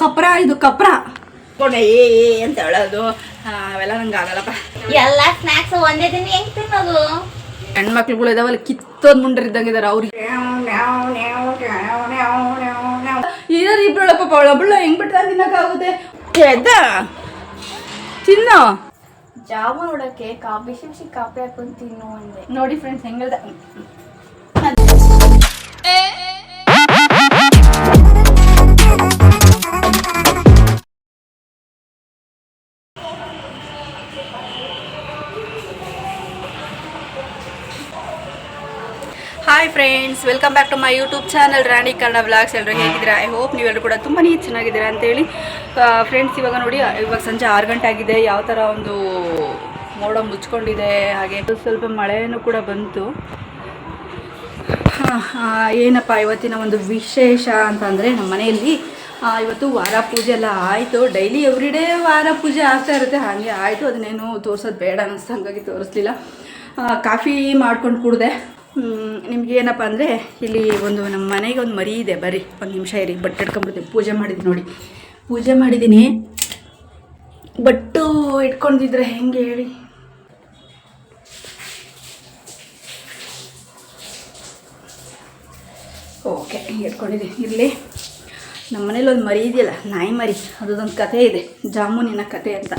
ಕಪ್ರ ಇದು ಕಪ್ರ ಏ ಅಂತ ಹೇಳೋದು ಅವೆಲ್ಲ ನಂಗೆ ಆಗಲ್ಲಪ್ಪ. ಎಲ್ಲ ಸ್ನಾಕ್ಸ್ ಒಂದೇ ದಿನ ಹೆಂಗ್ ತಿನ್ನೋದು? ಹೆಣ್ಮಕ್ಳುಗಳು ಇದಾವಲ್ಲ ಕಿತ್ತೋದ್ ಮುಂಡ್ರಿದ್ದಂಗಿದಾರೆ ಅವ್ರಿಗೆ. ಇರೋರು ಇಬ್ರೊಳಪ್ಪ ಒಬ್ಬಳ ಹೆಂಗ್ ಬಿಟ್ಟ ತಿನ್ನಕ್ಕಾಗುತ್ತೆ? ಎದ್ದ ತಿನ್ನೋ ಜಾಮೂನ್ ನೋಡಕ್ಕೆ ಬಿಸಿ ಬಿಸಿ ಕಾಫಿ ಹಾಕೊಂಡು ತಿನ್ನು ಅಂದೆ. ನೋಡಿ ಫ್ರೆಂಡ್ಸ್ ಹೆಂಗದ. Hi friends, welcome back to my YouTube channel Rani Kannada vlogs. ಎಲ್ಲರೂ ಹೇಗಿದ್ದೀರಾ? ಐ ಹೋಪ್ ನೀವೆಲ್ಲರೂ ಕೂಡ ತುಂಬಾ ಚೆನ್ನಾಗಿದ್ದೀರಾ ಅಂತೇಳಿ. ಫ್ರೆಂಡ್ಸ್, ಇವಾಗ ನೋಡಿ, ಇವಾಗ ಸಂಜೆ 6 ಗಂಟೆ ಆಗಿದೆ. ಯಾವ ಥರ ಒಂದು ಮೋಡ ಮುಚ್ಕೊಂಡಿದೆ, ಹಾಗೆ ಸ್ವಲ್ಪ ಮಳೆನೂ ಕೂಡ ಬಂತು. ಏನಪ್ಪ ಇವತ್ತಿನ ಒಂದು ವಿಶೇಷ ಅಂತಂದರೆ, ನಮ್ಮ ಮನೆಯಲ್ಲಿ ಇವತ್ತು ವಾರ ಪೂಜೆ ಎಲ್ಲ ಆಯಿತು. ಡೈಲಿ ಎವ್ರಿಡೇ ವಾರ ಪೂಜೆ ಆಗ್ತಾ ಇರುತ್ತೆ, ಹಾಗೆ ಆಯಿತು. ಅದನ್ನೇನು ತೋರಿಸೋದು ಬೇಡ ಅನ್ನಿಸ್ತು, ಹಾಗಾಗಿ ತೋರಿಸ್ಲಿಲ್ಲ. ಕಾಫಿ ಮಾಡ್ಕೊಂಡು ಕುಡಿದೆ. ನಿಮ್ಗೇನಪ್ಪ ಅಂದರೆ, ಇಲ್ಲಿ ಒಂದು ನಮ್ಮ ಮನೆಗೆ ಒಂದು ಮರಿ ಇದೆ. ಬರ್ರಿ ಒಂದು ನಿಮಿಷ ಇರಿ, ಬಟ್ಟೆ ಇಟ್ಕೊಂಡ್ಬಿಡ್ತೀನಿ. ಪೂಜೆ ಮಾಡಿದ್ದೀನಿ ನೋಡಿ, ಪೂಜೆ ಮಾಡಿದ್ದೀನಿ. ಬಟ್ಟು ಇಟ್ಕೊಂಡಿದ್ರೆ ಹೆಂಗೆ ಹೇಳಿ? ಓಕೆ, ಇಟ್ಕೊಂಡಿದ್ದೀನಿ. ಇರಲಿ. ನಮ್ಮ ಮನೇಲಿ ಒಂದು ಮರಿ ಇದೆಯಲ್ಲ, ನಾಯಿ ಮರಿ, ಅದೊಂದು ಕತೆ ಇದೆ, ಜಾಮೂನಿನ ಕತೆ ಅಂತ.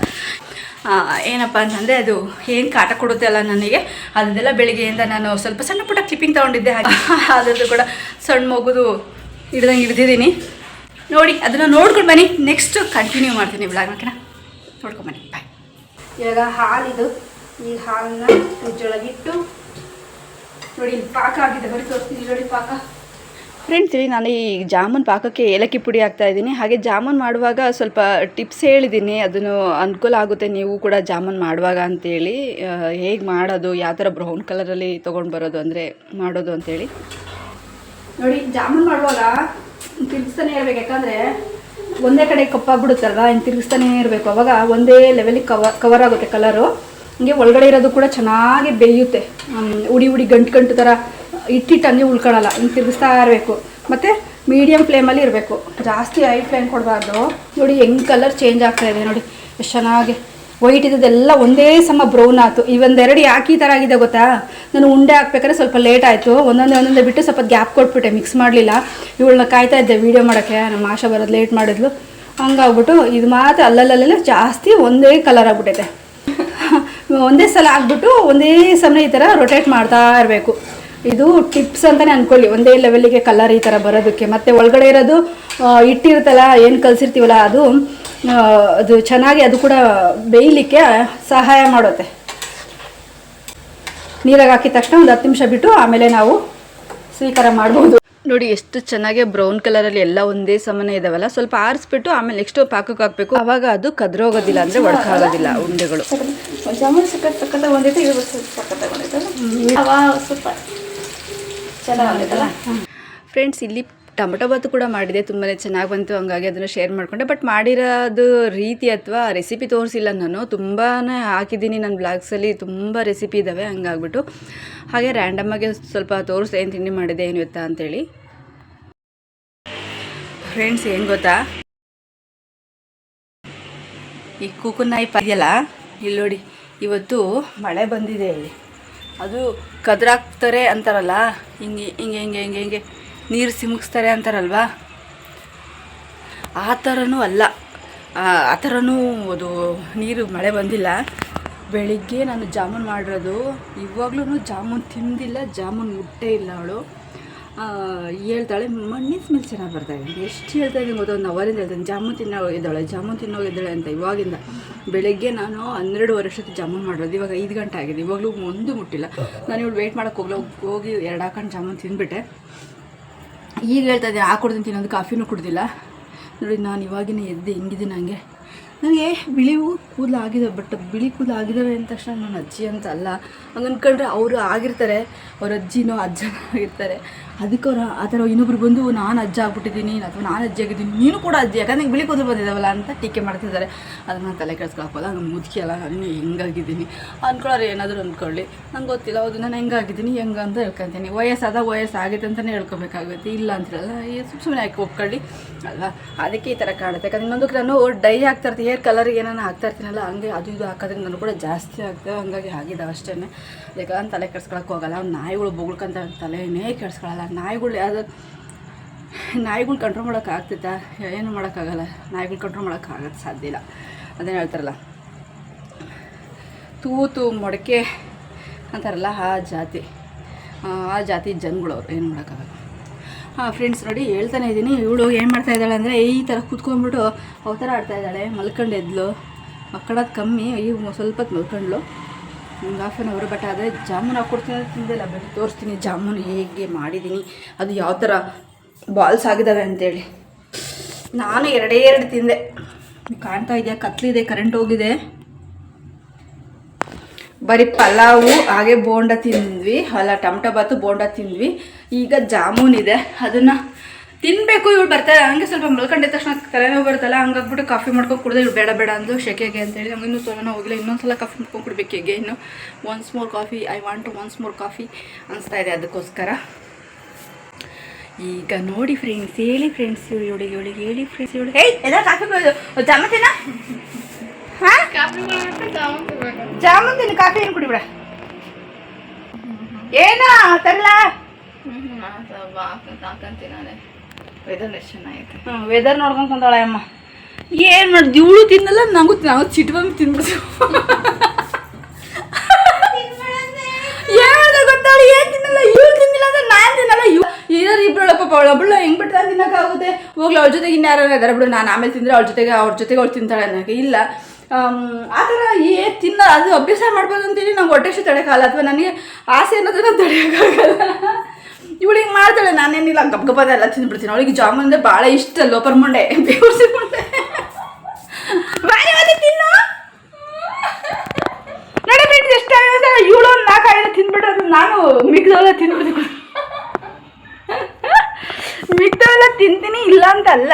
ಏನಪ್ಪ ಅಂತಂದರೆ, ಅದು ಏನು ಕಾಟ ಕೊಡುತ್ತೆ ಅಲ್ಲ ನನಗೆ, ಅದನ್ನೆಲ್ಲ ಬೆಳಿಗ್ಗೆಯಿಂದ ನಾನು ಸ್ವಲ್ಪ ಸಣ್ಣ ಪುಟ್ಟ ಕ್ಲಿಪ್ಪಿಂಗ್ ತೊಗೊಂಡಿದ್ದೆ. ಹಾಗೆ ಅದರದ್ದು ಕೂಡ ಸಣ್ಣ ಮಗುದು ಹಿಡ್ದಿದ್ದೀನಿ ನೋಡಿ. ಅದನ್ನು ನೋಡ್ಕೊಂಡು ಬನ್ನಿ, ನೆಕ್ಸ್ಟ್ ಕಂಟಿನ್ಯೂ ಮಾಡ್ತೀನಿ ಬ್ಲಾಗ್. ಓಕೆನಾ? ನೋಡ್ಕೊಂಡು ಬನ್ನಿ, ಬಾಯ್. ಇವಾಗ ಹಾಲಿದು, ಈ ಹಾಲನ್ನ ಫ್ರಿಜ್ಜೊಳಗಿಟ್ಟು ನೋಡಿ, ಇಲ್ಲಿ ಪಾಕ ಆಗಿದೆ. ಬರೀ ತೋರಿಸ್ತೀನಿ ನೋಡಿ ಪಾಕ. ಫ್ರೆಂಡ್ಸ್, ನಾನು ಈ ಜಾಮೂನ್ ಪಾಕಕ್ಕೆ ಏಲಕ್ಕಿ ಪುಡಿ ಹಾಕ್ತಾಯಿದ್ದೀನಿ. ಹಾಗೆ ಜಾಮೂನ್ ಮಾಡುವಾಗ ಸ್ವಲ್ಪ ಟಿಪ್ಸ್ ಹೇಳಿದ್ದೀನಿ, ಅದನ್ನು ಅನುಕೂಲ ಆಗುತ್ತೆ ನೀವು ಕೂಡ ಜಾಮೂನ್ ಮಾಡುವಾಗ ಅಂತೇಳಿ. ಹೇಗೆ ಮಾಡೋದು, ಯಾವ ಥರ ಬ್ರೌನ್ ಕಲರಲ್ಲಿ ತೊಗೊಂಡು ಬರೋದು ಅಂದರೆ ಮಾಡೋದು ಅಂತೇಳಿ ನೋಡಿ. ಜಾಮೂನ್ ಮಾಡುವಾಗ ತಿರುಗಿಸ್ತಾನೆ ಇರಬೇಕು, ಯಾಕಂದರೆ ಒಂದೇ ಕಡೆ ಕಪ್ಪಾಗ್ಬಿಡುತ್ತಲ್ವ, ಇನ್ನು ತಿರುಗಿಸ್ತಾನೇ ಇರಬೇಕು. ಅವಾಗ ಒಂದೇ ಲೆವೆಲಿಗೆ ಕವರ್ ಆಗುತ್ತೆ ಕಲರು. ಹಂಗೆ ಒಳಗಡೆ ಇರೋದು ಕೂಡ ಚೆನ್ನಾಗಿ ಬೇಯುತ್ತೆ. ಉಡಿ ಗಂಟು ಥರ ಇಟ್ಟಿಟ್ಟು ಹಂಗೆ ಉಳ್ಕೊಳ್ಳಲ್ಲ. ಹಿಂಗೆ ತಿರುಗಿಸ್ತಾ ಇರಬೇಕು. ಮತ್ತು ಮೀಡಿಯಮ್ ಫ್ಲೇಮಲ್ಲಿ ಇರಬೇಕು, ಜಾಸ್ತಿ ಹೈ ಫ್ಲೇಮ್ ಕೊಡಬಾರ್ದು. ನೋಡಿ ಹೆಂಗೆ ಕಲರ್ ಚೇಂಜ್ ಆಗ್ತಾಯಿದೆ ನೋಡಿ, ಎಷ್ಟು ಚೆನ್ನಾಗಿ ವೈಟ್ ಇದ್ದದೆಲ್ಲ ಒಂದೇ ಸಮ ಬ್ರೌನ್ ಆಯಿತು. ಇವೊಂದೆರಡು ಯಾಕೆ ಈ ಥರ ಆಗಿದೆ ಗೊತ್ತಾ? ನಾನು ಉಂಡೆ ಹಾಕ್ಬೇಕಾದ್ರೆ ಸ್ವಲ್ಪ ಲೇಟ್ ಆಯಿತು. ಒಂದೊಂದೇ ಬಿಟ್ಟು ಸ್ವಲ್ಪ ಗ್ಯಾಪ್ ಕೊಟ್ಬಿಟ್ಟೆ, ಮಿಕ್ಸ್ ಮಾಡಲಿಲ್ಲ. ಇವಳನ್ನ ಕಾಯ್ತಾ ಇದ್ದೆ ವೀಡಿಯೋ ಮಾಡೋಕ್ಕೆ. ನಮ್ಮ ಆಶಾ ಬರೋದು ಲೇಟ್ ಮಾಡಿದ್ಲು, ಹಂಗಾಗ್ಬಿಟ್ಟು ಇದು ಮಾತ್ರ ಅಲ್ಲಲ್ಲೆಲ್ಲ ಜಾಸ್ತಿ ಒಂದೇ ಕಲರ್ ಆಗಿಬಿಟ್ಟೈತೆ. ಒಂದೇ ಸಲ ಆಗಿಬಿಟ್ಟು ಒಂದೇ ಸಮಯ ಈ ಥರ ರೊಟೇಟ್ ಮಾಡ್ತಾ ಇರಬೇಕು. ಇದು ಟಿಪ್ಸ್ ಅಂತಲೇ ಅಂದ್ಕೊಳ್ಳಿ, ಒಂದೇ ಲೆವೆಲಿಗೆ ಕಲರ್ ಈ ಥರ ಬರೋದಕ್ಕೆ. ಮತ್ತು ಒಳಗಡೆ ಇರೋದು ಇಟ್ಟಿರುತ್ತಲ್ಲ, ಏನು ಕಲಿಸಿರ್ತೀವಲ್ಲ, ಅದು ಚೆನ್ನಾಗಿ ಅದು ಕೂಡ ಬೇಯಲಿಕ್ಕೆ ಸಹಾಯ ಮಾಡುತ್ತೆ. ನೀರಾಗಿ ಹಾಕಿದ ತಕ್ಷಣ ಒಂದು 10 ನಿಮಿಷ ಬಿಟ್ಟು ಆಮೇಲೆ ನಾವು ಸ್ವೀಕಾರ ಮಾಡ್ಬೋದು. ನೋಡಿ ಎಷ್ಟು ಚೆನ್ನಾಗಿ ಬ್ರೌನ್ ಕಲರಲ್ಲಿ ಎಲ್ಲ ಒಂದೇ ಸಮನೆ ಇದಾವಲ್ಲ. ಸ್ವಲ್ಪ ಆರಿಸ್ಬಿಟ್ಟು ಆಮೇಲೆ ನೆಕ್ಸ್ಟ್ ಪಾಕಕ್ಕೆ ಹಾಕಬೇಕು. ಆವಾಗ ಅದು ಕದ್ರೋಗೋದಿಲ್ಲ, ಅಂದರೆ ಒಡಕಾಗೋದಿಲ್ಲ ಉಂಡೆಗಳು. ಜಾಮೂನ್ ಸಕ್ಕತ್ತಾಗಿ ಒಂದೈತೆ, ಇವು ಸಕ್ಕತ್ತಾಗಿ ಒಂದೈತಲ್ಲ, ಸೂಪರ್ ಚೆನ್ನಾಗಿತ್ತಲ್ಲ. ಫ್ರೆಂಡ್ಸ್, ಇಲ್ಲಿ ಟೊಮೊಟೊ ಬಾತು ಕೂಡ ಮಾಡಿದೆ, ತುಂಬಾ ಚೆನ್ನಾಗಿ ಬಂತು. ಹಂಗಾಗಿ ಅದನ್ನು ಶೇರ್ ಮಾಡಿಕೊಂಡೆ. ಬಟ್ ಮಾಡಿರೋದು ರೀತಿ ಅಥವಾ ರೆಸಿಪಿ ತೋರಿಸಿಲ್ಲ ನಾನು. ತುಂಬಾ ಹಾಕಿದ್ದೀನಿ ನನ್ನ ಬ್ಲಾಗ್ಸಲ್ಲಿ, ತುಂಬ ರೆಸಿಪಿ ಇದ್ದಾವೆ. ಹಂಗಾಗ್ಬಿಟ್ಟು ಹಾಗೆ ರ್ಯಾಂಡಮ್ಮಾಗಿ ಸ್ವಲ್ಪ ತೋರಿಸ್ದೆ, ಏನು ತಿಂಡಿ ಮಾಡಿದೆ ಏನು ಗೊತ್ತಾ ಅಂತೇಳಿ. ಫ್ರೆಂಡ್ಸ್, ಏನು ಗೊತ್ತಾ, ಈ ಕೂಕುನಾಯಿ ಇದೆಯಲ್ಲ, ಇಲ್ಲಿ ನೋಡಿ, ಇವತ್ತು ಮಳೆ ಬಂದಿದೆ. ಇಲ್ಲಿ ಅದು ಕದ್ರಾಕ್ತಾರೆ ಅಂತಾರಲ್ಲ, ಹಿಂಗೆ ನೀರು ಸಿಮುಕಿಸ್ತಾರೆ ಅಂತಾರಲ್ವ, ಆ ಥರನೂ ಅಲ್ಲ. ಆ ಥರನೂ ಅದು ನೀರು ಮಳೆ ಬಂದಿಲ್ಲ. ಬೆಳಿಗ್ಗೆ ನಾನು ಜಾಮೂನ್ ಮಾಡಿರೋದು, ಇವಾಗಲೂ ಜಾಮೂನ್ ತಿಂದಿಲ್ಲ, ಜಾಮೂನ್ ಮುಟ್ಟೇ ಇಲ್ಲ. ಅವಳು ಹೇಳ್ತಾಳೆ, ಮಣ್ಣಿನ ಸ್ಮೆಲ್ ಚೆನ್ನಾಗಿ ಬರ್ತಾಯಿದೆ. ಎಷ್ಟು ಹೇಳ್ತಾ ಇದ್ದೀನಿ ಗೊತ್ತಾ, 1 ಅವರಿಂದ ಹೇಳ್ತಾನೆ, ಜಾಮೂನ್ ತಿನ್ನೋಗಿದ್ದಾಳೆ ಅಂತ. ಇವಾಗಿಂದ ಬೆಳಗ್ಗೆ ನಾನು 12 ವರ್ಷದ ಜಾಮೂನ್ ಮಾಡಿರೋದು, ಇವಾಗ 5 ಗಂಟೆ ಆಗಿದೆ, ಇವಾಗಲೂ ಒಂದು ಮುಟ್ಟಿಲ್ಲ. ನಾನು ಇವಳು ವೆಯ್ಟ್ ಮಾಡೋಕ್ಕೆ ಹೋಗಿ 2 ಹಾಕೊಂಡು ಜಾಮೂನ್ ತಿಂದುಬಿಟ್ಟೆ. ಈಗ ಹೇಳ್ತಾ ಇದ್ದೀನಿ, ಕೊಡ್ತೀನಿ ತಿನ್ನೋದು, ಕಾಫಿನೂ ಕುಡ್ದಿಲ್ಲ. ನೋಡಿ, ನಾನು ಇವಾಗಿನ ಎದ್ದು ಹೆಂಗಿದ್ದೀನಿ. ನನಗೆ ಬಿಳಿ ಕೂದಲು ಆಗಿದೆ, ಬಟ್ ಬಿಳಿ ಕೂದಲು ಆಗಿದ್ದಾವೆ ಅಂದ ತಕ್ಷಣ ನನ್ನ ಅಜ್ಜಿ ಅಂತ ಅಲ್ಲ, ಹಂಗೆ ಅಂದ್ಕೊಂಡ್ರೆ ಅವರು ಆಗಿರ್ತಾರೆ, ಅವ್ರ ಅಜ್ಜಿನೋ ಅಜ್ಜನೋ ಆಗಿರ್ತಾರೆ. ಅದಕ್ಕೆ ಅವ್ರು ಆ ಥರ ಇನ್ನೊಬ್ರು ಬಂದು ನಾನು ಅಜ್ಜ ಆಗ್ಬಿಟ್ಟಿದ್ದೀನಿ ಅಥವಾ ನಾನು ಅಜ್ಜಿ ಆಗಿದ್ದೀನಿ ನೀನು ಕೂಡ ಅಜ್ಜಿ ಯಾಕಂದ್ರೆ ಬಿಳಿ ಕೂದಲು ಬಂದಿದ್ದಾವಲ್ಲ ಅಂತ ಟೀಕೆ ಮಾಡ್ತಿದ್ದಾರೆ. ಅದನ್ನು ತಲೆ ಕೆಡಿಸ್ಕೊಳಕ್ಕಲ್ಲ, ಹಂಗೆ ಮುದುಕಿ ಅಲ್ಲ ನಾನು ಹೆಂಗಾಗಿದ್ದೀನಿ ಅಂದ್ಕೊಳ್ಳೋರು ಏನಾದರೂ ಅಂದ್ಕೊಳ್ಳಿ, ನಂಗೆ ಗೊತ್ತಿಲ್ಲ. ಹೌದು ನಾನು ಹೆಂಗಾಗಿದ್ದೀನಿ ಹೆಂಗೆ ಅಂತ ಹೇಳ್ಕೊತೀನಿ. ವಯಸ್ಸಾಗೈತೆ ಅಂತಲೇ ಹೇಳ್ಕೊಬೇಕಾಗುತ್ತೆ, ಇಲ್ಲ ಅಂತಿರಲ್ಲ ಸುಮ್ಮನೆ ಯಾಕೆ ಒಪ್ಕೊಳ್ಳಿ ಅಲ್ವಾ. ಅದಕ್ಕೆ ಈ ಥರ ಕಾಣುತ್ತೆ. ಯಾಕಂದ್ರೆ ಇನ್ನೊಂದು ನಾನು ಡೈ ಆಗ್ತಾಯಿರ್ತೀನಿ, ಹೇರ್ ಕಲರ್ಗೆ ಏನಾನ ಹಾಕ್ತಾಯಿರ್ತೀನಲ್ಲ, ಹಂಗೆ ಅದು ಇದು ಹಾಕೋದ್ರಿಂದ ನಾನು ಕೂಡ ಜಾಸ್ತಿ ಆಗ್ತದೆ. ಹಂಗಾಗಿ ಆಗಿದ್ದಾವೆ ಅಷ್ಟೇ. ಯಾಕಂದ್ರೆ ತಲೆ ಕೆಡ್ಸ್ಕೊಳಕ್ಕೆ ಹೋಗಲ್ಲ. ಅವ್ನು ನಾಯಿಗಳು ಬೊಗಳ್ಕೊಂತ ತಲೆನೇ ಕೆಡ್ಸ್ಕೊಳ್ಳಲ್ಲ. ನಾಯಿಗಳು ಕಂಟ್ರೋಲ್ ಮಾಡೋಕ್ಕಾಗ್ತೈತಾ? ಏನು ಮಾಡೋಕ್ಕಾಗಲ್ಲ. ನಾಯಿಗಳು ಕಂಟ್ರೋಲ್ ಮಾಡೋಕ್ಕಾಗತ್ತೆ ಸಾಧ್ಯ ಇಲ್ಲ. ಅದೇನು ಹೇಳ್ತಾರಲ್ಲ, ತೂತು ಮೊಡಕೆ ಅಂತಾರಲ್ಲ, ಆ ಜಾತಿ ಜನಗಳವ್ರು, ಏನು ಮಾಡೋಕ್ಕಾಗಲ್ಲ. ಫ್ರೆಂಡ್ಸ್ ನೋಡಿ ಹೇಳ್ತಾನೆ ಇದ್ದೀನಿ, ಇವಳು ಏನು ಮಾಡ್ತಾ ಇದ್ದಾಳೆ ಅಂದರೆ ಈ ಥರ ಕೂತ್ಕೊಂಡ್ಬಿಟ್ಟು ಅವತಾರ ಆಡ್ತಾಯಿದ್ದಾಳೆ. ಮಲ್ಕೊಂಡೆದ್ಲು, ಮಕ್ಕಳದು ಕಮ್ಮಿ, ಈಗ ಸ್ವಲ್ಪ ಹೊತ್ತು ಮಲ್ಕೊಂಡ್ಲು. ಒಂದು ಹಾಫ್ ಆನ್ ಅವರ್. ಬಟ್ ಆದರೆ ಜಾಮೂನು ಹಾಕ್ಕೊಡ್ತೀನಿ ತಿಂದಿಲ್ಲ. ಬಟ್ ತೋರಿಸ್ತೀನಿ ಜಾಮೂನು ಹೇಗೆ ಮಾಡಿದ್ದೀನಿ, ಅದು ಯಾವ ಥರ ಬಾಲ್ಸ್ ಆಗಿದ್ದಾವೆ ಅಂತೇಳಿ. ನಾನು ಎರಡೇ ತಿಂದೆ. ಕಾಣ್ತಾ ಇದೆಯಾ? ಕತ್ಲಿದೆ, ಕರೆಂಟ್ ಹೋಗಿದೆ. ಬರೀ ಪಲಾವು ಹಾಗೆ ಬೋಂಡ ತಿಂದ್ವಿ, ಅಲ್ಲ ಟೊಮಟೊ ಬಾತು ಬೋಂಡ ತಿಂದ್ವಿ. ಈಗ ಜಾಮೂನಿದೆ, ಅದನ್ನು ತಿನ್ನಬೇಕು. ಇವಳು ಬರ್ತಾರೆ ಹಂಗೆ ಸ್ವಲ್ಪ ಮಲ್ಕೊಂಡಿದ್ದ ತಕ್ಷಣ ತಲೆನೋವು ಬರುತ್ತಲ್ಲ, ಹಂಗಾಗ್ಬಿಟ್ಟು ಕಾಫಿ ಮಾಡ್ಕೊಂಡು ಕುಡಿದ್ರೆ ಇವಳು ಬೇಡ ಅಂದು ಶೆಕೆಗೆ ಅಂತೇಳಿ ನಮ್ಗೆ ಇನ್ನೂ ತಲೆನೋವು ಹೋಗಿಲ್ಲ. ಇನ್ನೊಂದು ಸಲ ಕಾಫಿ ಮಾಡ್ಕೊಂಡು ಕುಡಿಬೇಕು. ಹೇಗೆ ಇನ್ನು once more coffee, I want once more coffee ಅನಿಸ್ತಾ ಇದೆ. ಅದಕ್ಕೋಸ್ಕರ ಈಗ ನೋಡಿ ಫ್ರೆಂಡ್ಸ್, ಹೇಳಿ ಫ್ರೆಂಡ್ಸ್, ಇವಳಿಗೆ ಹೇಳಿ ಫ್ರೆಂಡ್ಸ್, ಇವಳಿಗೆ ಎಲ್ಲ ಕಾಫಿ ಜಾಮೂನ್ ಹಾಂ ಜಾಮೂನ್ ತಿನ್ನು, ಕಾಫಿ ಏನು ಕುಡಿಬಿಡ. ಏನ ತರಲ ವೆದರ್ ಎಷ್ಟು ಚೆನ್ನಾಗೈತೆ. ವೆದರ್ ನೋಡ್ಕೊಂಡು ಕುಂತಾಳೆ ಅಮ್ಮ. ಏನು ಮಾಡಿದ್ ಇವಳು ತಿನ್ನಲ್ಲ, ನಾವು ಚಿಟ್ಟು ಬಂದು ತಿನ್ಬಿಡ್ತು. ಯಾವ್ದು ಗೊತ್ತಾಳು, ಏನು ತಿನ್ನಲ್ಲ, ಇವಳು ತಿನ್ನಿಲ್ಲ ಅಂದ್ರೆ ನಾನು ತಿನ್ನಲ್ಲ. ಇರೋರು ಇಬ್ಬರು ಪಾಪ, ಅವಳೊಬ್ಬಳು ಹೆಂಗೆ ಬಿಟ್ಟು ತಿನ್ನೋಕ್ಕಾಗುತ್ತೆ? ಹೋಗ್ಲಿ, ಅವ್ರ ಜೊತೆಗೆ ಇನ್ಯಾರು ಇದ್ದಾರೆ ಬಿಡು, ನಾನು ಆಮೇಲೆ ತಿಂದರೆ ಅವ್ರ ಜೊತೆಗೆ ಅವಳು ತಿಂತಾಳೆ ಅನ್ನೋಕ್ಕೆ ಇಲ್ಲ. ಆ ಥರ ತಿನ್ನ ಅದು ಅಭ್ಯಾಸ ಮಾಡ್ಬೋದು ಅಂತೀನಿ. ನಂಗೆ ಹೊಟ್ಟೆಷ್ಟು ತಡೆಯೋಕ್ಕಾಗಲ್ಲ, ಅಥವಾ ನನಗೆ ಆಸೆ ಅನ್ನೋದನ್ನು ತಡೆಯೋಕ್ಕಾಗಲ್ಲ. ಇವಳು ಹಿಂಗೆ ಮಾಡ್ತಾಳೆ, ನಾನೇನಿಲ್ಲ ಗಬ್ಬದ ಎಲ್ಲ ತಿಂದ್ಬಿಡ್ತೀನಿ. ಅವಳಿಗೆ ಜಾಮೂನ್ ಅಂದರೆ ಭಾಳ ಇಷ್ಟ. ಲೋಪರ್ ಮುಂಡೆ, ಬೇವರ್ಸಿ ಮುಂಡೆ ತಿನ್ನು ನೋಡಿ ಫ್ರೆಂಡ್ಸ್. ಎಷ್ಟು ಇವಳು ಒಂದು 4-5 ತಿಂದ್ಬಿಟ್ರೆ ನಾನು ಮಿಕ್ದವೆಲ್ಲ ತಿಂದ್ಬಿಡ್ತೀನಿ. ಮಿಕ್ದವೆಲ್ಲ ತಿಂತೀನಿ, ಇಲ್ಲ ಅಂತಲ್ಲ.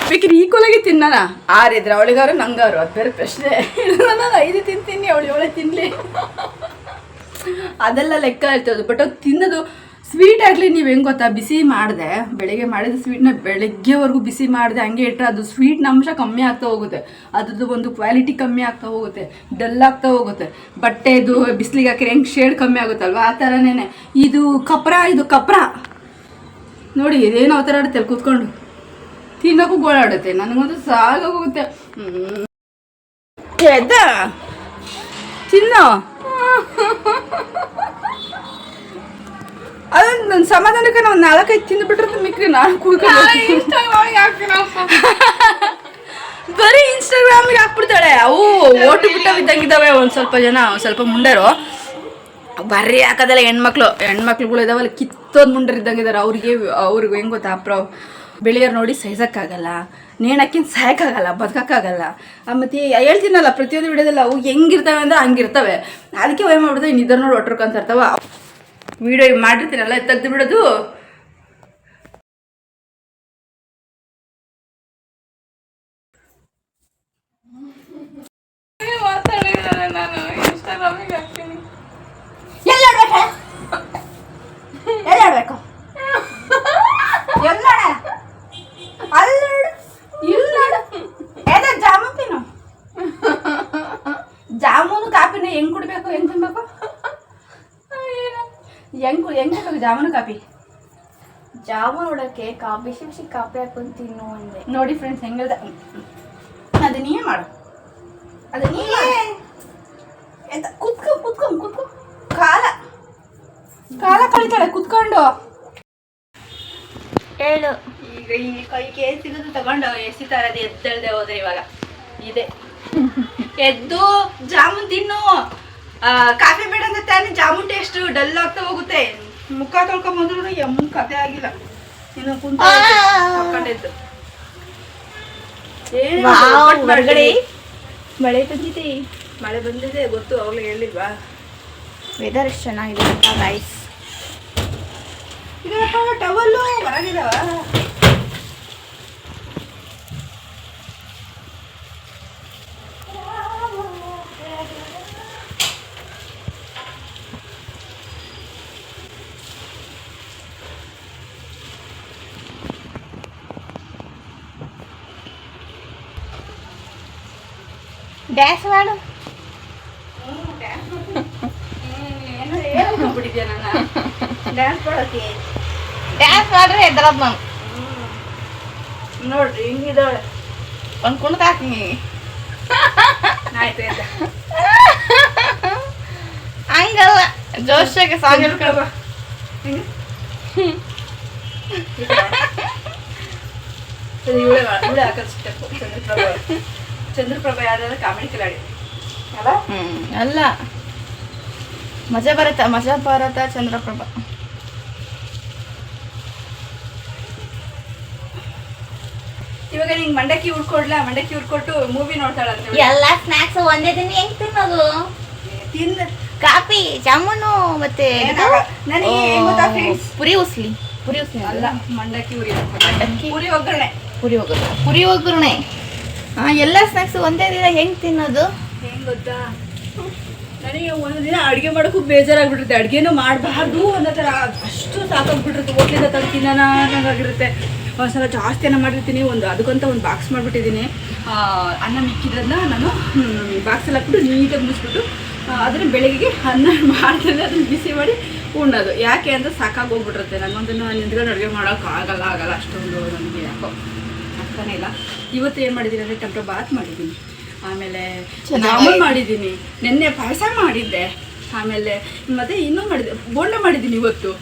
ಬೇಕಿದ್ರೆ ಈಕ್ವಲಾಗಿ ತಿನ್ನೋಣ. ಆರಿದ್ರೆ ಅವಳಿಗಾರು ನಂಗಾರು, ಅದು ಬೇರೆ ಪ್ರಶ್ನೆ. ನಾನು 5 ತಿಂತೀನಿ, ಅವಳೆ ತಿನ್ನಲಿ, ಅದೆಲ್ಲ ಲೆಕ್ಕ ಇರ್ತದೆ. ಬಟ್ ಅದು ತಿನ್ನೋದು ಸ್ವೀಟ್ ಆಗಲಿ, ನೀವು ಹೆಂಗೆ ಗೊತ್ತಾ, ಬಿಸಿ ಮಾಡಿದೆ, ಬೆಳಗ್ಗೆ ಮಾಡಿದ ಸ್ವೀಟ್ನ ಬೆಳಗ್ಗೆವರೆಗೂ ಬಿಸಿ ಮಾಡಿದೆ ಹಂಗೆ ಇಟ್ಟರೆ ಅದು ಸ್ವೀಟ್ನ ಅಂಶ ಕಮ್ಮಿ ಆಗ್ತಾ ಹೋಗುತ್ತೆ. ಅದ್ರದ್ದು ಒಂದು ಕ್ವಾಲಿಟಿ ಕಮ್ಮಿ ಆಗ್ತಾ ಹೋಗುತ್ತೆ, ಡಲ್ ಆಗ್ತಾ ಹೋಗುತ್ತೆ. ಬಟ್ಟೆದು ಬಿಸಿಲಿಗೆ ಹಾಕಿದ್ರೆ ಹೆಂಗೆ ಶೇಡ್ ಕಮ್ಮಿ ಆಗುತ್ತಲ್ವ, ಆ ಥರನೇ ಇದು ಕಪ್ರ ನೋಡಿ. ಇದೇನು ಅವತಾರ ಆಡುತ್ತೆ ಕೂತ್ಕೊಂಡು, ತಿನ್ನೋಕ್ಕೂ ಗೋಳಾಡುತ್ತೆ. ನನಗಂತೂ ಸಾಗೋಗುತ್ತೆ. ಎದ್ದ ತಿನ್ನೋ, ಅದೊಂದು ನನ್ನ ಸಮಾಧಾನಕ್ಕೆ ನಾವು 4-5 ತಿಂದುಬಿಟ್ರೆ ಮಿಕ್ಕಿ ನಾನು ಬರೀ ಇನ್ಸ್ಟಾಗ್ರಾಮಿಗೆ ಹಾಕ್ಬಿಡ್ತಾಳೆ. ಅವು ಓಟು ಬಿಟ್ಟವಿದ್ದಂಗಿದ್ದಾವೆ ಒಂದು ಸ್ವಲ್ಪ ಜನ, ಸ್ವಲ್ಪ ಮುಂಡರು ಬರ್ರಿ ಹಾಕೋದಲ್ಲ. ಹೆಣ್ಮಕ್ಳುಗಳು ಇದಾವಲ್ಲ, ಕಿತ್ತೋದು ಮುಂಡರು ಇದ್ದಂಗಿದ್ದಾರೆ. ಅವ್ರಿಗೆ ಹೆಂಗೆ ಗೊತ್ತಾ, ಬೆಳೆಯೋರು ನೋಡಿ ಸಹಿಸೋಕ್ಕಾಗಲ್ಲ, ನೇಣಕ್ಕಿಂತ ಸಾಯೋಕ್ಕಾಗಲ್ಲ, ಬದುಕೋಕ್ಕಾಗಲ್ಲ. ಮತ್ತು ಹೇಳ್ತೀನಲ್ಲ ಪ್ರತಿಯೊಂದು ವಿಡಿಯೋದಲ್ಲಿ ಅವು ಹೆಂಗಿರ್ತವೆ ಅಂದರೆ ಹಂಗಿರ್ತವೆ. ಅದಕ್ಕೆ ಏನು ಮಾಡ್ಬಿಡ್ತವೆ, ನಿದ್ದೆ ನೋಡಿ ಒಟ್ಟರ್ಕೊಂತ ಇರ್ತಾವೆ. ವಿಡಿಯೋ ಮಾಡಿರ್ತೀನಲ್ಲ, ತೆಗ್ದು ಬಿಡೋದು. ಜಾಮೂನ್ ತಿನ್ನು. ಜಾಮೂನು ಕಾಪಿನ ಹೆಂಗ್ ಕುಡ್ಬೇಕು, ಹೆಂಗ್ ತಿನ್ಬೇಕು, ಹೆಂಗ್ ಕುಡ್ಬೇಕು ಜಾಮೂನು ಕಾಪಿ? ಜಾಮೂನ್ ಹೊಡಕ್ಕೆ ಬಿಸಿ ಬಿಸಿ ಕಾಫಿ ಹಾಕೊಂಡು ತಿನ್ನು ಅಂದೆ. ನೋಡಿ ಫ್ರೆಂಡ್ಸ್ ಹೆಂಗದ, ಅದು ನೀವೇ ಮಾಡು, ಅದು ನೀವೇ ಕುತ್ಕೊ ಕಾಲ ಕಳಿತಾಳೆ ಕುತ್ಕೊಂಡು. ಹೇಳು. ಈಗ ಈ ಕೈಗೆ ಏನ್ ಸಿಗೋದು ತಗೊಂಡು ಎಸಿತಾರೆ. ಅದು ಎದ್ದಳ್ದೆ ಹೋದ್ರೆ ಇವಾಗ ಇದೆ. ಎದ್ದು ಜಾಮೂನ್ ತಿನ್ನು. ಕಾಫಿ ಬೇಡ ಅಂತ ತಾನೇ ಜಾಮೂನ್ ಟೇಸ್ಟ್ ಡಲ್ ಆಗ್ತಾ ಹೋಗುತ್ತೆ. ಮುಖ ತೊಳ್ಕೊಂಬಂದ್ರು ಎಮ್ಮನ್ ಕತೆ ಆಗಿಲ್ಲ. ಇನ್ನು ಕುಂತ್ಕೊಂಡಿದ್ದು ಹೊರಗಡೆ ಮಳೆ ಬಂದಿದೆ. ಮಳೆ ಬಂದಿದೆ ಗೊತ್ತು, ಅವಾಗಲೇ ಹೇಳಿಲ್ವಾ? ವೆದರ್ ಎಷ್ಟು ಚೆನ್ನಾಗಿದೆ ಅಂತ ಗೈಸ್. ಟವಲ್ಲು ಹೊರಗಿದಾವ. ಡ್ಯಾನ್ಸ್ ಮಾಡು. ಬಿಟ್ಟಿದ್ಯಾ ನಾನು ಡ್ಯಾನ್ಸ್ ಮಾಡೋಕೆ. ಡ್ಯಾನ್ಸ್ ಮಾಡ್ರೆ ಎದ್ದರದ್ ನಾನು. ನೋಡ್ರಿ ಹಿಂಗಿದ್ದಾಳೆ. ಒಂದು ಕುಣಿತ ಹಾಕ್ನಿ. ಆಯ್ತು ಆಯ್ತಾ ಹಂಗಲ್ಲ, ಜೋಶಾಗಿ ಸಾಂಗ್ ಹೇಳ್ಕೊಳ್ಬ. ಇವಳೆ ಹಾಕಿಸ್ಬೇಕು. ಚಂದ್ರಪ್ರಭಾ ಯಾವ್ದಾದ್ರು ಕಾಮಿಡಿ ಕಿಲಾಡಿ ಅಲ್ಲ? ಅಲ್ಲ, ಮಜಾ ಭಾರತ ಚಂದ್ರಪ್ರಭಾ. ಇವಾಗ ನಿಂಗೆ ಮಂಡಕ್ಕಿ ಹುಡ್ಕೊಡ್ಲಾ? ಮಂಡಕ್ಕಿ ಹುಡ್ಕೊಟ್ಟು ಮೂವಿ ನೋಡ್ತಾಳಂತೆ. ಎಲ್ಲ ಸ್ನಾಕ್ಸ್ ಒಂದೇ ದಿನ ಹೆಂಗ್ ತಿನ್ನೋದು? ತಿಂದ ಕಾಫಿ, ಜಾಮೂನು ಮತ್ತೆ ನನಗೆ ಏನ್ ಗೊತ್ತಾ ಫ್ರೆಂಡ್ಸ್, ಪುರಿ ಉಸ್ಲಿ ಅಲ್ಲ ಮಂಡಕ್ಕಿ ಉರಿ, ಮಂಡಕ್ಕಿ ಪುರಿ ಒಗ್ಗರಣೆ. ಪುರಿ ಒಗ್ಗರಣೆ. ಎಲ್ಲ ಸ್ನಾಕ್ಸ್ ಒಂದೇ ದಿನ ಹೆಂಗ್ ತಿನ್ನೋದು? ಹೆಂಗ್ ಗೊತ್ತಾ, ನನಗೆ ಒಂದು ದಿನ ಅಡುಗೆ ಮಾಡೋಕ್ಕೂ ಬೇಜಾರಾಗ್ಬಿಟ್ಟಿರುತ್ತೆ. ಅಡುಗೆನೂ ಮಾಡಬಾರ್ದು ಅನ್ನೋ ಥರ ಅಷ್ಟು ಸಾಕಾಗ್ಬಿಟ್ಟಿರುತ್ತೆ. ಹೋಟ್ಲಿಂದ ತಂದು ತಿನ್ನೋಣ ಅನ್ನೋದಾಗಿರುತ್ತೆ. ಒಂದ್ಸಲ ಜಾಸ್ತಿ ಅನ್ನ ಮಾಡಿರ್ತೀನಿ. ಅದಕ್ಕಂತ ಒಂದು ಬಾಕ್ಸ್ ಮಾಡಿಬಿಟ್ಟಿದ್ದೀನಿ. ಅನ್ನ ಮಿಕ್ಕಿದ್ರನ್ನ ನಾನು ಬಾಕ್ಸಲ್ಲಿ ಹಾಕ್ಬಿಟ್ಟು ನೀಟಾಗಿ ಮುಗಿಸ್ಬಿಟ್ಟು ಅದನ್ನು ಬೆಳಗ್ಗೆ ಅನ್ನ ಮಾಡ್ತಾರೆ, ಅದನ್ನು ಬಿಸಿ ಮಾಡಿ ಉಣ್ಣೋದು. ಯಾಕೆ ಅಂದರೆ ಸಾಕಾಗೋಗ್ಬಿಟ್ಟಿರುತ್ತೆ. ನನಗೊಂದನ್ನು ನಿಂತ್ಕೊಂಡು ಅಡುಗೆ ಮಾಡೋಕ್ಕಾಗಲ್ಲ ಅಷ್ಟೊಂದು ನನಗೆ ಯಾಕೋ ಆಗ್ತಾನೆ ಇಲ್ಲ. ಇವತ್ತು ಏನು ಮಾಡಿದ್ದೀನಿ ಅಂದರೆ ಟೊಮೆಟೊ ಬಾತ್ ಮಾಡಿದ್ದೀನಿ, ಆಮೇಲೆ ಜಾಮೂನ್ ಮಾಡಿದ್ದೀನಿ, ನೆನ್ನೆ ಪಾಯಸ ಮಾಡಿದ್ದೆ, ಆಮೇಲೆ ಮತ್ತೆ ಇನ್ನೂ ಮಾಡಿದ್ದೆ, ಬೋಂಡ ಮಾಡಿದ್ದೀನಿ ಇವತ್ತು.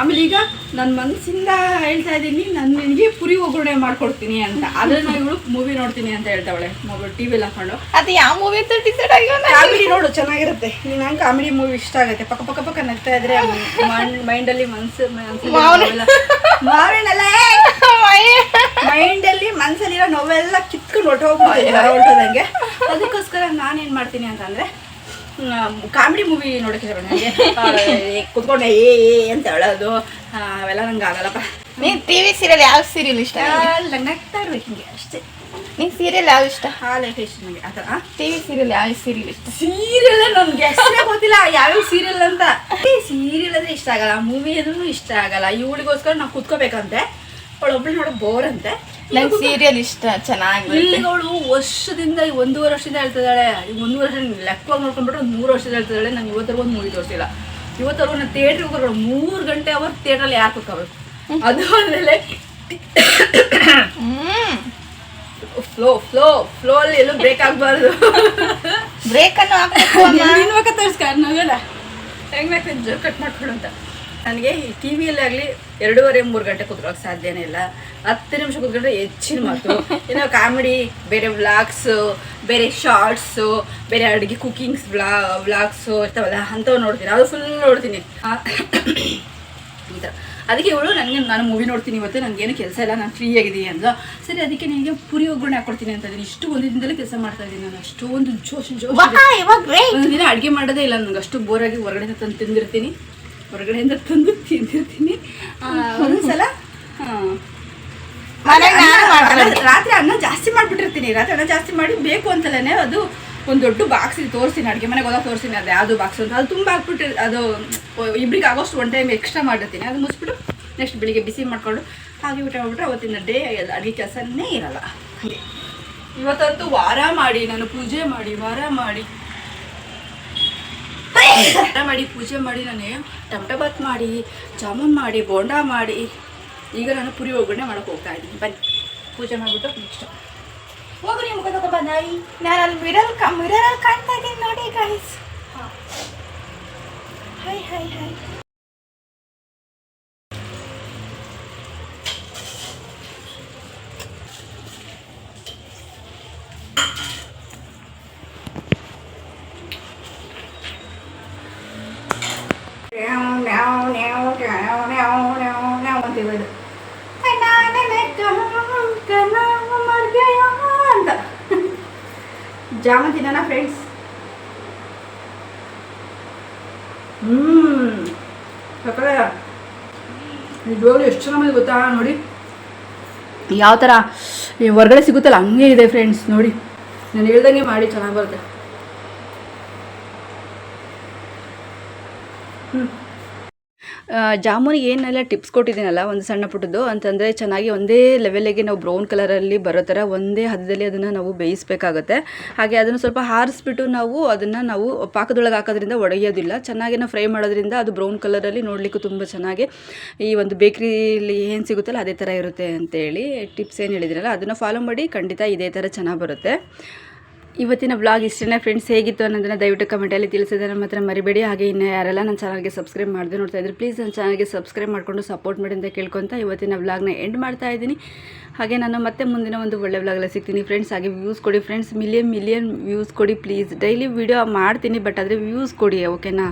ಆಮೇಲೆ ಈಗ ನನ್ನ ಮನಸ್ಸಿಂದ ಹೇಳ್ತಾ ಇದ್ದೀನಿ, ನಾನು ನಿನಗೆ ಪುರಿ ಒಗ್ಗರಣೆ ಮಾಡ್ಕೊಡ್ತೀನಿ ಅಂತ. ಆದರೆ ನಾವು ಇವಳು ಮೂವಿ ನೋಡ್ತೀನಿ ಅಂತ ಹೇಳ್ತಾವಳೆ, ಮೊಬೈಲ್ ಟಿವಿಲಿ ಹಾಕೊಂಡು. ಅದು ಯಾವ ಮೂವಿ ಅಂತ ಡಿಸೈಡ್ ಆಗಿ? ಕಾಮಿಡಿ ನೋಡು, ಚೆನ್ನಾಗಿರುತ್ತೆ. ನೀನು ಹಂಗೆ ಕಾಮಿಡಿ ಮೂವಿ ಇಷ್ಟ ಆಗುತ್ತೆ. ಪಕ್ಕ ನಗ್ತಾ ಇದ್ರೆ ಮೈಂಡಲ್ಲಿ ಮನಸ್ಸಲ್ಲಿರೋ ನೋವೆಲ್ಲ ಕಿತ್ಕೊಂಡು ಹೊರಟೋದಂಗೆ. ಅದಕ್ಕೋಸ್ಕರ ನಾನೇನು ಮಾಡ್ತೀನಿ ಅಂತಂದರೆ ಕಾಮಿಡಿ ಮೂವಿ ನೋಡೋಕ್ಕೆ ನನಗೆ ಕುತ್ಕೊಂಡೆ ಅಂತ ಹೇಳೋದು ಅವೆಲ್ಲ ನಂಗೆ ಆಗಲ್ಲಪ್ಪ. ನೀನು ಟಿವಿ ಸೀರಿಯಲ್ ಯಾವ ಸೀರಿಯಲ್ ಇಷ್ಟ? ನಗ್ತಾ ಇರ್ಬೇಕು ಹಿಂಗೆ ಅಷ್ಟೇ. ನಿಂಗೆ ಸೀರಿಯಲ್ ಯಾವ ಇಷ್ಟ? ಲೈಫ್ ಇಷ್ಟ ನನಗೆ ಆ ಥರ. ಟಿವಿ ಸೀರಿಯಲ್ ಯಾವ ಸೀರಿಯಲ್ ಇಷ್ಟ? ಸೀರಿಯಲ್ ನನಗೆ ಹೆಸರೇ ಗೊತ್ತಿಲ್ಲ ಯಾವ್ಯಾವ ಸೀರಿಯಲ್ ಅಂತ. ಸೀರಿಯಲ್ ಅಂದರೆ ಇಷ್ಟ ಆಗಲ್ಲ, ಮೂವಿ ಅಂದ್ರೂ ಇಷ್ಟ ಆಗಲ್ಲ. ಇವಳಿಗೋಸ್ಕರ ನಾವು ಕುತ್ಕೋಬೇಕಂತೆ, ಅವಳೊಬ್ಳು ನೋಡೋಕೆ ಬೋರ್ ಅಂತೆ. ನಂಗೆ ಸೀರಿಯಲ್ ಇಷ್ಟ, ಚೆನ್ನಾಗಿ. ಇಲ್ಲಿಗೆ ಅವಳು ವರ್ಷದಿಂದ 1.5 ವರ್ಷದಿಂದ ಹೇಳ್ತಿದ್ದಾಳೆ. ಈಗ 1 ವರ್ಷ ಲೆಕ್ಕವಾಗಿ ನೋಡ್ಕೊಂಡ್ಬಿಟ್ರೆ 3 ವರ್ಷದಿಂದ ಹೇಳ್ತಿದ್ದಾಳೆ. ನಾನು ಇವತ್ತರೆಗೂ ಒಂದು ಮೂವಿ ತೋರಿಸಿಲ್ಲ. ಇವತ್ತರೆಗೂ ನಾನು ಥಿಯೇಟ್ರಿಗೆ ಹೋಗೋರು 3 ಗಂಟೆ ಅವರ್ ಥಿಯೇಟ್ರಲ್ಲಿ ಯಾರು ಕೂತ್ಕೋಬೇಕು. ಅದು ಆದಮೇಲೆ ಫ್ಲೋ ಅಲ್ಲಿ ಎಲ್ಲೂ ಬ್ರೇಕ್ ಆಗಬಾರ್ದು. ಬ್ರೇಕನ್ನು ನಿನ್ವಕ್ಕ ತೋರಿಸ್ಕೊಂಡೋಗಲ್ಲ ಹೆಂಗೆ ಜೋರ್ ಕಟ್ ಮಾಡ್ಕೊಡು ಅಂತ. ನನಗೆ ಈ ಟಿ ವಿಯಲ್ಲಿ ಆಗಲಿ 2.5-3 ಗಂಟೆ ಕೂತ್ಕೊಳ್ಳೋಕೆ ಸಾಧ್ಯನೇ ಇಲ್ಲ. 10 ನಿಮಿಷ ಕೂತ್ಕೊಂಡ್ರೆ ಹೆಚ್ಚಿನ ಮಾತು. ಏನೋ ಕಾಮಿಡಿ, ಬೇರೆ ವ್ಲಾಗ್ಸು, ಬೇರೆ ಶಾರ್ಟ್ಸು, ಬೇರೆ ಅಡುಗೆ ಕುಕ್ಕಿಂಗ್ಸ್ ವ್ಲಾಗ್ಸು ಇರ್ತಾವಲ್ಲ ಅಂಥವು ನೋಡ್ತೀನಿ. ಅದು ಫುಲ್ ನೋಡ್ತೀನಿ ಈ ಥರ. ಅದಕ್ಕೆ ಇವಳು ನಾನು ಮೂವಿ ನೋಡ್ತೀನಿ ಇವತ್ತು, ನನಗೇನು ಕೆಲಸ ಇಲ್ಲ, ನಾನು ಫ್ರೀ ಆಗಿದ್ದೀನಿ ಅಂದು. ಸರಿ, ಅದಕ್ಕೆ ನಿನಗೆ ಪುರಿ ಒಗ್ಗರಣೆ ಹಾಕ್ಕೊಡ್ತೀನಿ ಅಂತ ಇದ್ದೀನಿ. ಇಷ್ಟು ಒಂದು ದಿನದಲ್ಲೇ ಕೆಲಸ ಮಾಡ್ತಾ ಇದ್ದೀನಿ ನಾನು. ಅಷ್ಟೊಂದು ಜೋಶ್ ಒಂದು ದಿನ ಅಡುಗೆ ಮಾಡೋದೇ ಇಲ್ಲ ನನಗೆ. ಅಷ್ಟು ಬೋರಾಗಿ ಹೊರಗಡೆಯಿಂದ ತಂದು ತಿಂದಿರ್ತೀನಿ. ಒಂದೊಂದ್ಸಲ ರಾತ್ರಿ ಅನ್ನ ಜಾಸ್ತಿ ಮಾಡಿಬಿಟ್ಟಿರ್ತೀನಿ. ರಾತ್ರಿ ಅನ್ನ ಜಾಸ್ತಿ ಮಾಡಿ ಬೇಕು ಅಂತಲೇ ಅದು ಒಂದು ದೊಡ್ಡ ಬಾಕ್ಸಿಗೆ ತೋರಿಸ್ತೀನಿ, ಅಡುಗೆ ಮನೆಗೆ ಹೋದಾಗ ತೋರಿಸ್ತೀನಿ ಅದು ಯಾವುದು ಬಾಕ್ಸ್ ಅಂತ. ಅದು ತುಂಬ ಹಾಕ್ಬಿಟ್ಟು ಅದು ಇಬ್ಬರಿಗೆ ಆಗೋಷ್ಟು 1 ಟೈಮ್ ಎಕ್ಸ್ಟ್ರಾ ಮಾಡಿರ್ತೀನಿ. ಅದು ಮುಗಿಸ್ಬಿಟ್ಟು ನೆಕ್ಸ್ಟ್ ಬೆಳಿಗ್ಗೆ ಬಿಸಿ ಮಾಡಿಕೊಂಡು ಹಾಗೆ ಊಟ ಮಾಡ್ಬಿಟ್ರೆ ಅವತ್ತಿನ ಡೇ ಅಡುಗೆ ಕೆಲಸನೇ ಇರಲ್ಲ. ಹಾಗೆ ಇವತ್ತಂತೂ ನಾನು ಪೂಜೆ ಮಾಡಿ ಪೂಜೆ ಮಾಡಿ ನಾನು ಟೊಮೆಟೊ ಬಾತ್ ಮಾಡಿ, ಜಾಮೂನ್ ಮಾಡಿ, ಬೋಂಡ ಮಾಡಿ, ಈಗ ನಾನು ಪುರಿ ಒಗ್ಗರಣೆ ಮಾಡೋಕೆ ಹೋಗ್ತಾ ಇದ್ದೀನಿ. ಬನ್ನಿ ಪೂಜೆ ಮಾಡಿಬಿಟ್ಟು ನೆಕ್ಸ್ಟ್ ಹೋಗ್ರಿ ಮುಖ ತಗೊಂಡು ಬಂದಾಯಿ. ನಾನು ಅಲ್ಲಿ ಮಿರರಲ್ಲಿ ಕಾಣ್ತಾ ಇದ್ದೀನಿ ನೋಡಿ ಗೈಸ್. Hi hi hi. ಅಂತ ಜಾಮೂನ್ ತಿನ್ನೋಣ ಫ್ರೆಂಡ್ಸ್. ನಿಜವಾಗ್ಲೂ ಎಷ್ಟು ಚೆನ್ನಾಗಿದೆ ಗೊತ್ತಾ ನೋಡಿ, ಯಾವ ಥರ ಹೊರಗಡೆ ಸಿಗುತ್ತಲ್ಲ ಹಂಗೆ ಇದೆ ಫ್ರೆಂಡ್ಸ್. ನೋಡಿ ನಾನು ಹೇಳ್ದಂಗೆ ಮಾಡಿ, ಚೆನ್ನಾಗಿ ಬರುತ್ತೆ. ಜಾಮೂನಿಗೆ ಏನೆಲ್ಲ ಟಿಪ್ಸ್ ಕೊಟ್ಟಿದ್ದೀನಲ್ಲ ಒಂದು ಸಣ್ಣ ಪುಟ್ಟದ್ದು ಅಂತಂದರೆ, ಚೆನ್ನಾಗಿ ಒಂದೇ ಲೆವೆಲಿಗೆ ನಾವು ಬ್ರೌನ್ ಕಲರಲ್ಲಿ ಬರೋ ಥರ ಒಂದೇ ಹದದಲ್ಲಿ ಅದನ್ನು ನಾವು ಬೇಯಿಸಬೇಕಾಗುತ್ತೆ. ಹಾಗೆ ಅದನ್ನು ಸ್ವಲ್ಪ ಹಾರಿಸ್ಬಿಟ್ಟು ನಾವು ಪಾಕದೊಳಗೆ ಹಾಕೋದ್ರಿಂದ ಒಡೆಯೋದಿಲ್ಲ. ಚೆನ್ನಾಗಿ ನಾವು ಫ್ರೈ ಮಾಡೋದ್ರಿಂದ ಅದು ಬ್ರೌನ್ ಕಲರಲ್ಲಿ ನೋಡಲಿಕ್ಕೂ ತುಂಬ ಚೆನ್ನಾಗಿ ಈ ಒಂದು ಬೇಕ್ರಿಲಿ ಏನು ಸಿಗುತ್ತಲ್ಲ ಅದೇ ಥರ ಇರುತ್ತೆ ಅಂತೇಳಿ ಟಿಪ್ಸ್ ಏನು ಹೇಳಿದ್ದೀನಲ್ಲ ಅದನ್ನು ಫಾಲೋ ಮಾಡಿ, ಖಂಡಿತ ಇದೇ ಥರ ಚೆನ್ನಾಗಿ ಬರುತ್ತೆ. ಇವತ್ತಿನ ಬ್ಲಾಗ್ ಇಷ್ಟೇ ಫ್ರೆಂಡ್ಸ್. ಹೇಗಿತ್ತು ಅನ್ನೋದನ್ನು ದಯವಿಟ್ಟು ಕಮೆಂಟಲ್ಲಿ ತಿಳಿಸಿದ್ರೆ ಮಾತ್ರ ಮರಿಬೇಡಿ. ಹಾಗೆ ಇನ್ನು ಯಾರೆಲ್ಲ ನನ್ನ ಚಾನಲ್ಗೆ ಸಬ್ಸ್ಕ್ರೈಬ್ ಮಾಡದೆ ನೋಡ್ತಾ ಇದ್ರೆ ಪ್ಲೀಸ್ ನನ್ನ ಚಾನಲ್ಗೆ ಸಬ್ಸ್ಕ್ರೈಬ್ ಮಾಡಿಕೊಂಡು ಸಪೋರ್ಟ್ ಮಾಡಿ ಅಂತ ಕೇಳ್ಕೊತ ಇವತ್ತಿನ ಬ್ಲಾಗ್ನ ಎಂಡ್ ಮಾಡ್ತಾ ಇದ್ದೀನಿ. ಹಾಗೆ ನಾನು ಮತ್ತೆ ಮುಂದಿನ ಒಂದು ಒಳ್ಳೆ ಬ್ಲಾಗಲ್ಲಿ ಸಿಗ್ತೀನಿ ಫ್ರೆಂಡ್ಸ್. ಹಾಗೆ ವ್ಯೂಸ್ ಕೊಡಿ ಫ್ರೆಂಡ್ಸ್, ಮಿಲಿಯನ್ ವ್ಯೂಸ್ ಕೊಡಿ ಪ್ಲೀಸ್. ಡೈಲಿ ವೀಡಿಯೋ ಮಾಡ್ತೀನಿ, ಬಟ್ ಆದರೆ ವ್ಯೂಸ್ ಕೊಡಿ, ಓಕೆನಾ.